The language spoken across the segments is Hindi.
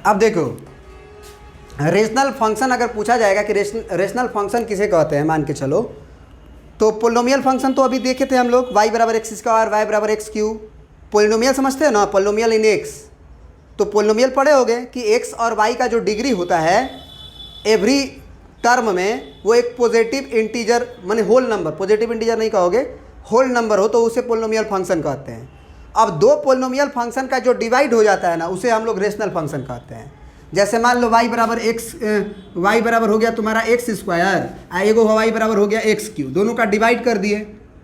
अब देखो, रेशनल फंक्शन अगर पूछा जाएगा कि रेशनल फंक्शन किसे कहते हैं, मान के चलो, तो पोलिनोमियल फंक्शन तो अभी देखे थे हम लोग, y बराबर एक्स स्क्वायर, वाई बराबर एक्स क्यूब। पोलिनोमियल समझते हैं ना, पोलिनोमियल इन एक्स। तो पोलिनोमियल पढ़े होगे कि एक्स और वाई का जो डिग्री होता है एवरी टर्म में, वो एक पॉजिटिव इंटीजर माने होल नंबर, पॉजिटिव इंटीजर नहीं कहोगे, होल नंबर हो तो उसे पोलिनोमियल फंक्शन कहते हैं। अब दो पोलिनोमियल फंक्शन का जो डिवाइड हो जाता है ना, उसे हम लोग रेशनल फंक्शन कहते हैं। जैसे मान लो y बराबर एक्स, वाई बराबर हो गया तुम्हारा एक्स स्क्वायर, एगो y बराबर हो गया एक्स क्यू, दोनों का डिवाइड कर दिए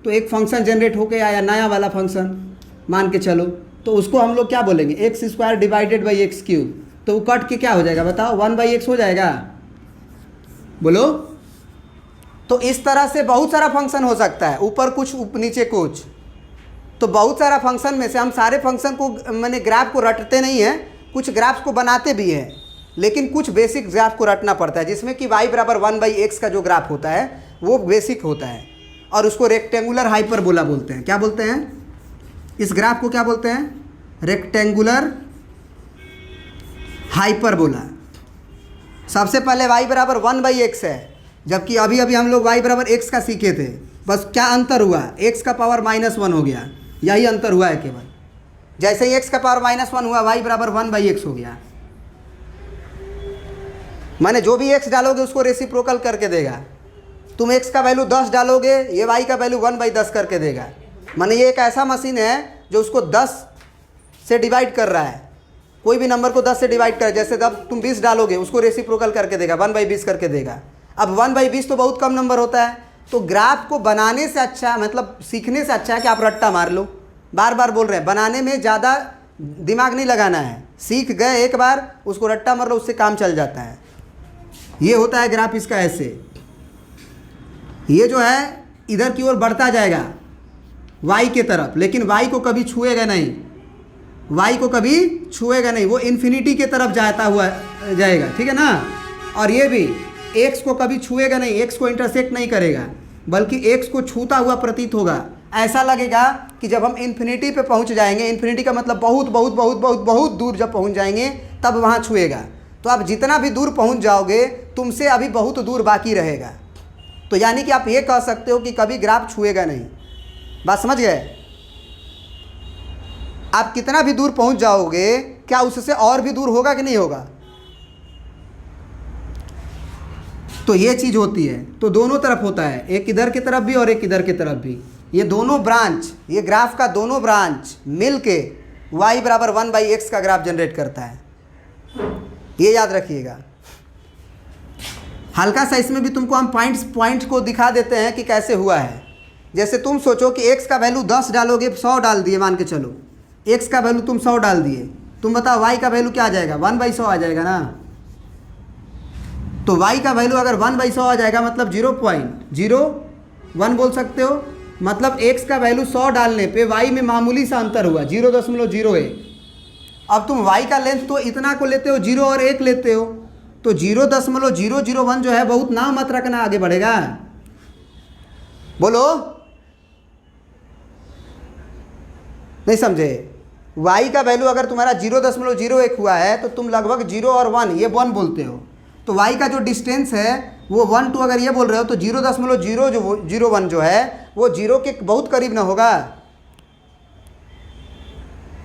तो एक फंक्शन जनरेट होके आया, नया वाला फंक्शन मान के चलो। तो उसको हम लोग क्या बोलेंगे, x square divided by x cube. तो वो कट के क्या हो जाएगा बताओ, 1/x हो जाएगा, बोलो। तो इस तरह से बहुत सारा फंक्शन हो सकता है, ऊपर कुछ नीचे कुछ। तो बहुत सारा फंक्शन में से हम सारे फंक्शन को मैंने ग्राफ को रटते नहीं हैं, कुछ ग्राफ्स को बनाते भी हैं, लेकिन कुछ बेसिक ग्राफ को रटना पड़ता है, जिसमें कि y बराबर 1/x का जो ग्राफ होता है वो बेसिक होता है, और उसको रेक्टेंगुलर हाइपरबोला बोलते हैं। क्या बोलते हैं इस ग्राफ को, क्या बोलते हैं, रेक्टेंगुलर हाइपरबोला। सबसे पहले y बराबर 1/x है, जबकि अभी अभी हम लोग y बराबर x का सीखे थे। बस क्या अंतर हुआ, x का पावर -1 हो गया, यही अंतर हुआ है केवल। जैसे ही x का पावर -1 हुआ, y बराबर 1/x हो गया। माने जो भी x डालोगे उसको रेसिप्रोकल करके देगा। तुम x का वैल्यू 10 डालोगे, ये y का वैल्यू 1/10 करके देगा। माने ये एक ऐसा मशीन है जो उसको 10 से डिवाइड कर रहा है, कोई भी नंबर को 10 से डिवाइड कर। जैसे जब तुम 20 डालोगे उसको रेसिप्रोकल करके देगा, 1/20 करके देगा। अब 1/20 तो बहुत कम नंबर होता है, तो ग्राफ को बनाने से अच्छा, मतलब सीखने से अच्छा है कि आप रट्टा मार लो। बार बार बोल रहे हैं, बनाने में ज़्यादा दिमाग नहीं लगाना है, सीख गए एक बार, उसको रट्टा मार लो, उससे काम चल जाता है। ये होता है ग्राफ इसका ऐसे, ये जो है इधर की ओर बढ़ता जाएगा y के तरफ, लेकिन y को कभी छुएगा नहीं, y को कभी छुएगा नहीं, वो इन्फिनिटी के तरफ जाता हुआ जाएगा, ठीक है ना। और ये भी x को कभी छुएगा नहीं, x को इंटरसेक्ट नहीं करेगा, बल्कि x को छूता हुआ प्रतीत होगा। ऐसा लगेगा कि जब हम इन्फिनिटी पे पहुंच जाएंगे, इन्फिनिटी का मतलब बहुत बहुत बहुत बहुत बहुत दूर जब पहुंच जाएंगे तब वहाँ छुएगा। तो आप जितना भी दूर पहुंच जाओगे, तुमसे अभी बहुत दूर बाकी रहेगा। तो यानी कि आप ये कह सकते हो कि कभी ग्राफ छुएगा नहीं। बात समझ गए? आप कितना भी दूर पहुंच जाओगे, क्या उससे और भी दूर होगा कि नहीं होगा? तो ये चीज़ होती है। तो दोनों तरफ होता है, एक इधर की तरफ भी और एक इधर की तरफ भी। ये दोनों ब्रांच, ये ग्राफ का दोनों ब्रांच मिल के y बराबर 1/x का ग्राफ जनरेट करता है, ये याद रखिएगा। हल्का सा इसमें भी तुमको हम पॉइंट्स को दिखा देते हैं कि कैसे हुआ है। जैसे तुम सोचो कि x का वैल्यू 10 डालोगे, 100 डाल दिए, मान के चलो x का वैल्यू तुम 100 डाल दिए, तुम बताओ y का वैल्यू क्या आ जाएगा, 1/100 आ जाएगा ना। तो y का वैल्यू अगर 1/100 आ जाएगा मतलब 0.01 बोल सकते हो। मतलब x का वैल्यू 100 डालने पे y में मामूली सा अंतर हुआ, 0.01। अब तुम y का लेंथ तो इतना को लेते हो, 0 और 1 लेते हो, तो 0.001 जो है बहुत ना मत रखना, आगे बढ़ेगा। बोलो, नहीं समझे? y का वैल्यू अगर तुम्हारा 0.01 हुआ है तो तुम लगभग 0 और 1, ये 1 बोलते हो। तो y का जो डिस्टेंस है वो 1 to अगर ये बोल रहे हो तो 0.001 जो है वो 0 के बहुत करीब ना होगा।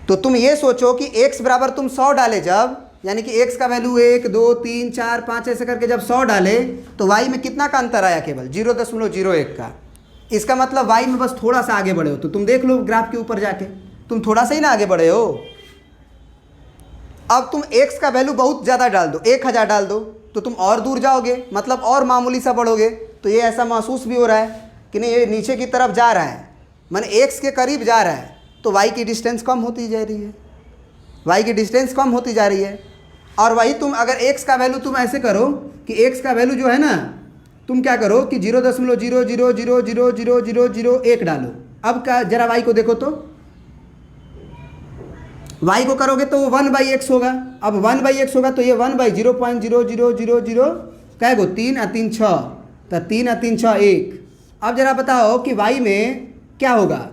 तो तुम ये सोचो कि x बराबर तुम 100 डाले जब, यानी कि x का वैल्यू 1 2 3 4 5 ऐसे करके जब 100 डाले तो y में कितना का अंतर आया, केवल 0.01 का। इसका मतलब y में बस थोड़ा सा आगे बढ़े हो। तो तुम देख लो ग्राफ के ऊपर जाके, तुम थोड़ा सा ही ना आगे बढ़े हो। अब तुम x का वैल्यू बहुत ज़्यादा डाल दो, 1000 डाल दो, तो तुम और दूर जाओगे, मतलब और मामूली सा बढ़ोगे। तो ये ऐसा महसूस भी हो रहा है कि नहीं, ये नीचे की तरफ जा रहा है, माने x के करीब जा रहा है, तो y की डिस्टेंस कम होती जा रही है, y की डिस्टेंस कम होती जा रही है। और वही तुम अगर x का वैल्यू तुम ऐसे करो कि x का वैल्यू जो है ना, तुम क्या करो कि 0.000000001 डालो। अब क्या, जरा y को देखो तो, y को करोगे तो वो 1/x होगा। अब 1/x होगा तो ये 1/0.00000 क्या गो 3 और 3 6, तो 3 और 3 6 1। अब जरा बताओ कि y में क्या होगा,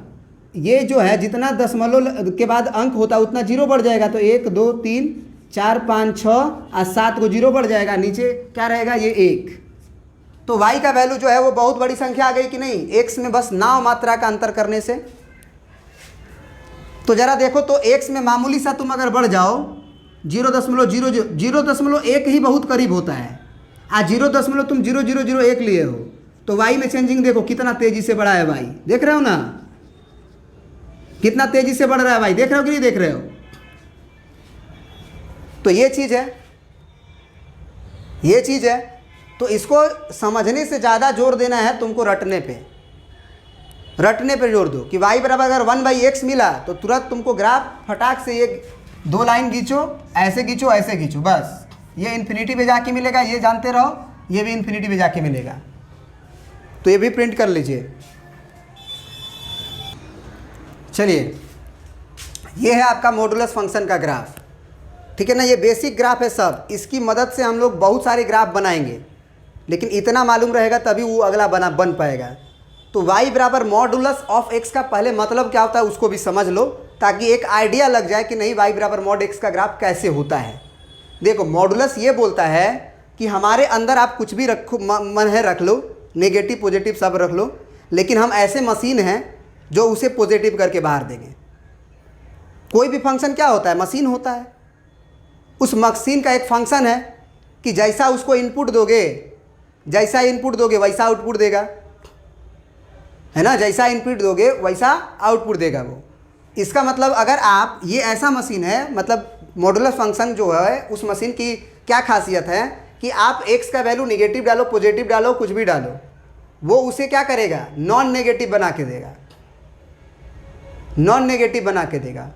ये जो है जितना दशमलव के बाद अंक होता है उतना 0 बढ़ जाएगा। तो 1 2 3 4 5 6 और 7 को 0 बढ़ जाएगा, नीचे क्या रहेगा ये 1। तो y का वैल्यू जो है वो बहुत बड़ी संख्या आ गई कि नहीं, x में बस नाम मात्रा का अंतर करने से। तो जरा देखो तो x में मामूली सा तुम अगर बढ़ जाओ 0.01 ही बहुत करीब होता है, आज 0.0001 लिए हो तो y में चेंजिंग देखो कितना तेजी से बढ़ा है y, देख रहे हो ना कितना तेजी से बढ़ रहा है y, देख रहे हो कि नहीं देख रहे हो। तो ये चीज़ है, तो इसको समझने से ज़्यादा जोर देना है तुमको रटने पे जोर दो कि y बराबर अगर 1/x मिला तो तुरंत तुमको ग्राफ फटाक से ये 2 लाइन खींचो, ऐसे खींचो, बस ये इन्फिनिटी पे जाके मिलेगा, ये जानते रहो, ये भी इन्फिनिटी पे जाके मिलेगा। तो ये भी प्रिंट कर लीजिए। चलिए, ये है आपका मॉडुलस फंक्शन का ग्राफ, ठीक है ना। ये बेसिक ग्राफ है सब, इसकी मदद से हम लोग बहुत सारे ग्राफ बनाएंगे, लेकिन इतना मालूम रहेगा तभी वो अगला बन पाएगा। तो y बराबर मॉडुलस ऑफ x का पहले मतलब क्या होता है उसको भी समझ लो, ताकि एक आइडिया लग जाए कि नहीं y बराबर मॉड x का ग्राफ कैसे होता है। देखो, मॉडुलस ये बोलता है कि हमारे अंदर आप कुछ भी रखो, मन है रख लो, नेगेटिव पॉजिटिव सब रख लो, लेकिन हम ऐसे मशीन हैं जो उसे पॉजिटिव करके बाहर देंगे। कोई भी फंक्शन क्या होता है, मशीन होता है। उस मशीन का एक फंक्शन है कि जैसा उसको इनपुट दोगे वैसा आउटपुट देगा, है ना, जैसा इनपुट दोगे वैसा आउटपुट देगा वो। इसका मतलब अगर आप, ये ऐसा मशीन है, मतलब मॉडुलस फंक्शन जो है उस मशीन की क्या खासियत है कि आप x का वैल्यू नेगेटिव डालो, पॉजिटिव डालो, कुछ भी डालो, वो उसे क्या करेगा, नॉन नेगेटिव बना के देगा,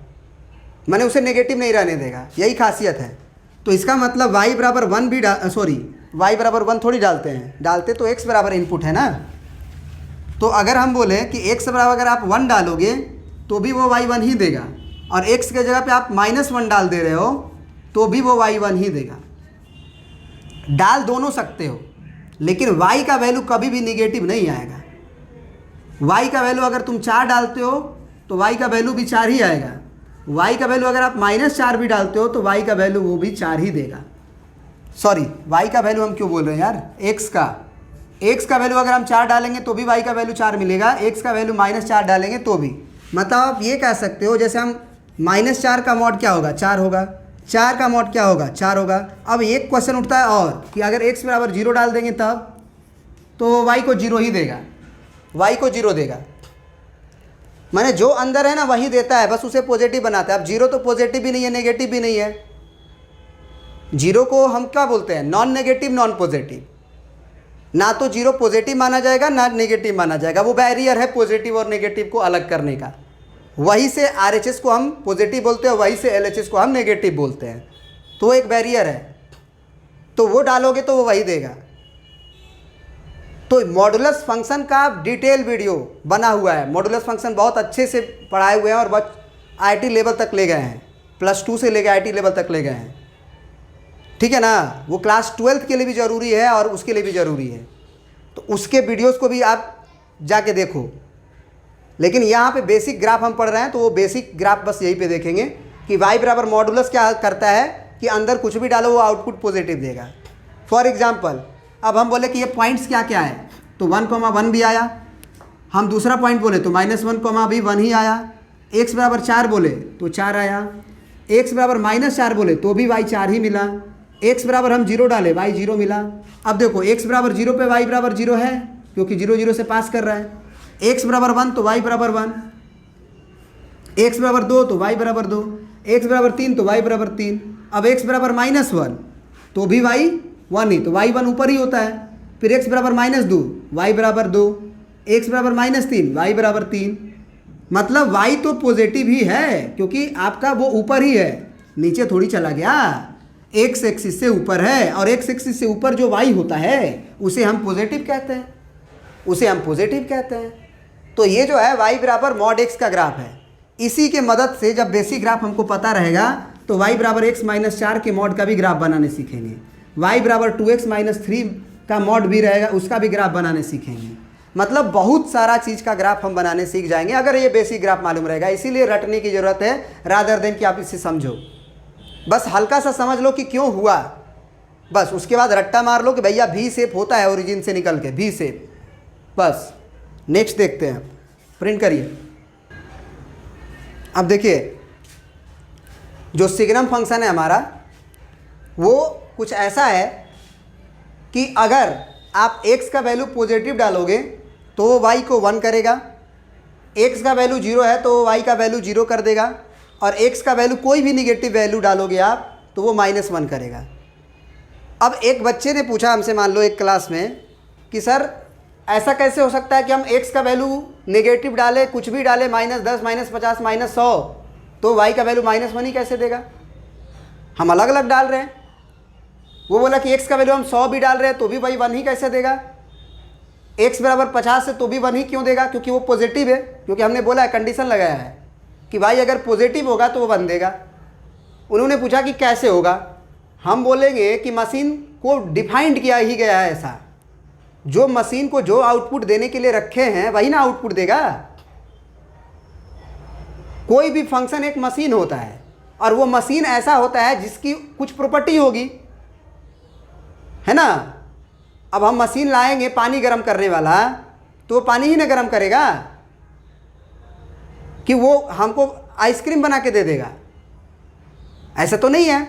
माने उसे नेगेटिव नहीं रहने देगा, यही खासियत है। तो इसका मतलब y बराबर 1 भी y बराबर 1 थोड़ी डालते तो x बराबर इनपुट है ना। तो अगर हम बोले कि x बराबर अगर आप 1 डालोगे तो भी वो y 1 ही देगा, और x के जगह पे आप -1 डाल दे रहे हो तो भी वो y 1 ही देगा। डाल दोनों सकते हो, लेकिन y का वैल्यू कभी भी निगेटिव नहीं आएगा। y का वैल्यू अगर तुम 4 डालते हो तो y का वैल्यू भी 4 ही आएगा। y का वैल्यू अगर आप -4 भी डालते हो तो y का वैल्यू वो भी 4 ही देगा। सॉरी, y का वैल्यू हम क्यों बोल रहे हैं यार, x का वैल्यू अगर हम 4 डालेंगे तो भी y का वैल्यू 4 मिलेगा, x का वैल्यू -4 डालेंगे तो भी। मतलब आप ये कह सकते हो, जैसे हम -4 का मॉड क्या होगा, 4 होगा, 4 का मॉड क्या होगा, 4 होगा। अब एक क्वेश्चन उठता है और कि अगर x बराबर 0 डाल देंगे तब तो y को 0 ही देगा, माने जो अंदर है ना वही देता है, बस उसे पॉजिटिव बनाता है। अब 0 तो पॉजिटिव भी नहीं है, नेगेटिव भी नहीं है। 0 को हम क्या बोलते हैं, नॉन नेगेटिव नॉन पॉजिटिव। ना तो 0 पॉजिटिव माना जाएगा ना नेगेटिव माना जाएगा, वो बैरियर है पॉजिटिव और नेगेटिव को अलग करने का। वहीं से RHS को हम पॉजिटिव बोलते हैं, वहीं से LHS को हम नेगेटिव बोलते हैं, तो वो एक बैरियर है। तो वो डालोगे तो वो वही देगा। तो मॉडुलस फंक्शन का डिटेल वीडियो बना हुआ है, मॉडुलस फंक्शन बहुत अच्छे से पढ़ाए हुए हैं और बहुत IT लेवल तक ले गए हैं, +2 से लेकर IT लेवल तक ले गए हैं, ठीक है ना। वो क्लास 12th के लिए भी ज़रूरी है और उसके लिए भी ज़रूरी है, तो उसके वीडियोस को भी आप जाके देखो। लेकिन यहाँ पे बेसिक ग्राफ हम पढ़ रहे हैं, तो वो बेसिक ग्राफ बस यहीं पे देखेंगे कि y बराबर मॉडुलस क्या करता है कि अंदर कुछ भी डालो वो आउटपुट पॉजिटिव देगा। फॉर एग्जांपल, अब हम बोले कि ये पॉइंट्स क्या क्या है, तो 1,1 भी आया। हम दूसरा पॉइंट बोले तो -1, भी 1 ही आया। x बराबर 4 बोले तो 4 आया। x बराबर -4 बोले तो भी y 4 ही मिला। x बराबर हम 0 डाले y 0 मिला। अब देखो x बराबर 0 पे y बराबर 0 है, क्योंकि 0 0 से पास कर रहा है। x बराबर 1 तो y बराबर 1, x बराबर 2 तो y बराबर 2, x बराबर 3 तो y बराबर 3। अब x बराबर -1 तो भी y 1 ही, तो y 1 ऊपर ही होता है। फिर x बराबर -2 y बराबर 2, x बराबर -3 y बराबर 3। मतलब y तो पॉजिटिव ही है, क्योंकि आपका वो ऊपर ही है, नीचे थोड़ी चला गया। x एक्सिस से ऊपर है, और x एक्सिस से ऊपर जो y होता है उसे हम पॉजिटिव कहते हैं, तो ये जो है y बराबर मॉड x का ग्राफ है। इसी के मदद से जब बेसिक ग्राफ हमको पता रहेगा तो y बराबर x -4 के मॉड का भी ग्राफ बनाने सीखेंगे। y बराबर 2x - 3 का मॉड भी रहेगा, उसका भी ग्राफ बनाने सीखेंगे। मतलब बहुत सारा चीज़ का ग्राफ हम बनाने सीख जाएंगे अगर ये बेसिक ग्राफ मालूम रहेगा। इसीलिए रटने की ज़रूरत है, रादर देन कि आप इसे समझो। बस हल्का सा समझ लो कि क्यों हुआ, बस उसके बाद रट्टा मार लो कि भैया वी शेप होता है ओरिजिन से निकल के, वी शेप। बस नेक्स्ट देखते हैं, प्रिंट करिए। अब देखिए जो सिग्नम फंक्शन है हमारा वो कुछ ऐसा है कि अगर आप x का वैल्यू पॉजिटिव डालोगे तो वो y को 1 करेगा, x का वैल्यू 0 है तो y का वैल्यू 0 कर देगा, और x का वैल्यू कोई भी निगेटिव वैल्यू डालोगे आप तो वो -1 करेगा। अब एक बच्चे ने पूछा हमसे, मान लो एक क्लास में, कि सर ऐसा कैसे हो सकता है कि हम x का वैल्यू नेगेटिव डालें, कुछ भी डालें, -10 -50 -100, तो y का वैल्यू -1 ही कैसे देगा? हम अलग अलग डाल रहे हैं। वो बोला कि x का वैल्यू हम 100 भी डाल रहे हैं तो भी वही 1 ही कैसे देगा? x बराबर 50 है तो भी 1 ही क्यों देगा? क्योंकि वो पॉजिटिव है, क्योंकि हमने बोला है, कंडीशन लगाया है कि y अगर पॉजिटिव होगा तो वो 1 देगा। उन्होंने पूछा कि कैसे होगा? हम बोलेंगे कि मशीन को डिफाइंड किया ही गया है ऐसा, जो मशीन को जो आउटपुट देने के लिए रखे हैं वही ना आउटपुट देगा। कोई भी फंक्शन एक मशीन होता है, और वो मशीन ऐसा होता है जिसकी कुछ प्रॉपर्टी होगी, है ना। अब हम मशीन लाएंगे पानी गर्म करने वाला, तो वो पानी ही ना गर्म करेगा कि वो हमको आइसक्रीम बना के दे देगा? ऐसा तो नहीं है।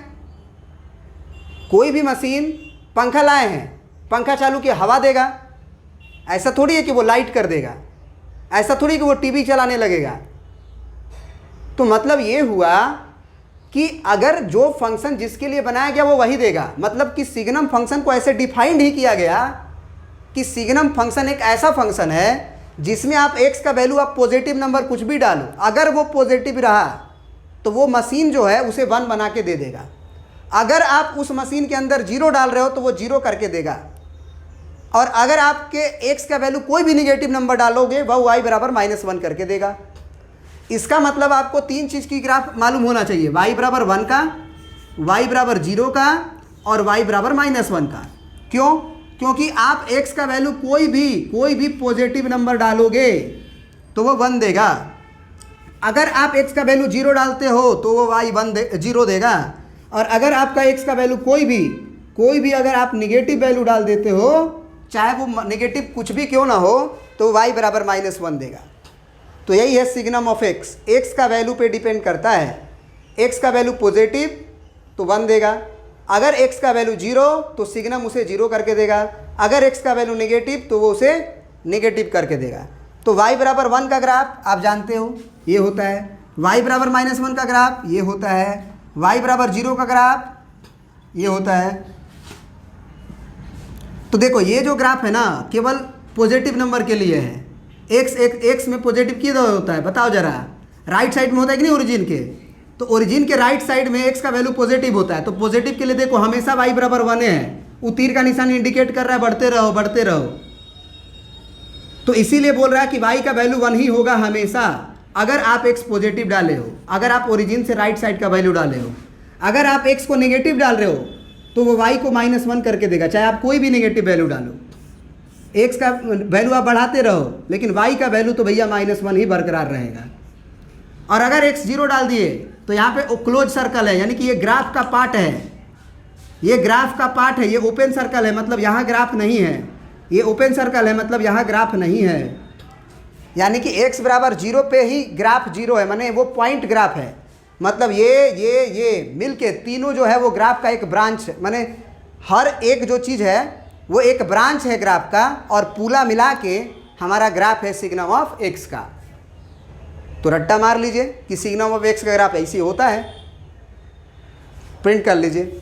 कोई भी मशीन, पंखा लाए हैं, पंखा चालू किया हवा देगा, ऐसा थोड़ी है कि वो लाइट कर देगा, ऐसा थोड़ी कि वो टीवी चलाने लगेगा। तो मतलब ये हुआ कि अगर जो फंक्शन जिसके लिए बनाया गया वो वही देगा, मतलब कि सिग्नम फंक्शन को ऐसे डिफाइंड ही किया गया कि सिग्नम फंक्शन एक ऐसा फंक्शन है जिसमें आप x का वैल्यू, आप पॉजिटिव नंबर कुछ भी डालो, अगर वो पॉजिटिव रहा तो वो मशीन जो है उसे 1 बना के दे देगा। अगर आप उस मशीन के अंदर 0 डाल रहे हो तो वो 0 करके देगा, और अगर आपके x का वैल्यू कोई भी निगेटिव नंबर डालोगे वह y बराबर -1 करके देगा। इसका मतलब आपको 3 चीज़ की ग्राफ मालूम होना चाहिए, y बराबर 1 का, y बराबर 0 का, और y बराबर -1 का। क्यों? क्योंकि आप x का वैल्यू कोई भी पॉजिटिव नंबर डालोगे तो वो 1 देगा। अगर आप x का वैल्यू 0 डालते हो तो वो y 0 देगा, और अगर आपका x का वैल्यू कोई भी अगर आप निगेटिव वैल्यू डाल देते हो, चाहे वो निगेटिव कुछ भी क्यों ना हो, तो y बराबर -1 देगा। तो यही है सिग्नम ऑफ x का वैल्यू पे डिपेंड करता है। x का वैल्यू पॉजिटिव तो 1 देगा, अगर x का वैल्यू 0 तो सिग्नम उसे 0 करके देगा, अगर x का वैल्यू नेगेटिव तो वो उसे नेगेटिव करके देगा। तो y बराबर 1 का ग्राफ आप जानते हो ये होता है, y बराबर -1 का ग्राफ ये होता है, y बराबर 0 का ग्राफ ये होता है। तो देखो ये जो ग्राफ है ना केवल पॉजिटिव नंबर के लिए है। x में पॉजिटिव किधर होता है बताओ जरा? राइट साइड में होता है कि नहीं ओरिजिन के? तो ओरिजिन के राइट साइड में x का वैल्यू पॉजिटिव होता है, तो पॉजिटिव के लिए देखो हमेशा y बराबर 1 है, वो तीर का निशान इंडिकेट कर रहा है बढ़ते रहो बढ़ते रहो। तो इसीलिए बोल रहा है कि y का वैल्यू 1 ही होगा हमेशा, अगर आप x पॉजिटिव डाले हो, अगर आप ओरिजिन से राइट साइड का वैल्यू डाले हो। अगर आप x को नेगेटिव डाल रहे हो तो वो y को -1 करके देगा, चाहे आप कोई भी नेगेटिव वैल्यू डालो। x का वैल्यू आप बढ़ाते रहो लेकिन y का वैल्यू तो भैया -1 ही बरकरार रहेगा। और अगर x 0 डाल दिए तो यहाँ पे क्लोज सर्कल है, यानी कि ये ग्राफ का पार्ट है, ये ग्राफ का पार्ट है, ये ओपन सर्कल है, मतलब यहाँ ग्राफ नहीं है, ये ओपन सर्कल है मतलब यहाँ ग्राफ नहीं है। यानी कि x बराबर 0 पे ही ग्राफ 0 है, माने वो पॉइंट ग्राफ है, मतलब ये मिल के तीनों जो है वो ग्राफ का एक ब्रांच है, माने हर एक जो चीज़ है वो एक ब्रांच है ग्राफ का, और पूरा मिला के हमारा ग्राफ है सिग्नम ऑफ x का। तो रट्टा मार लीजिए कि सिग्नम ऑफ x का ग्राफ ऐसे होता है, प्रिंट कर लीजिए।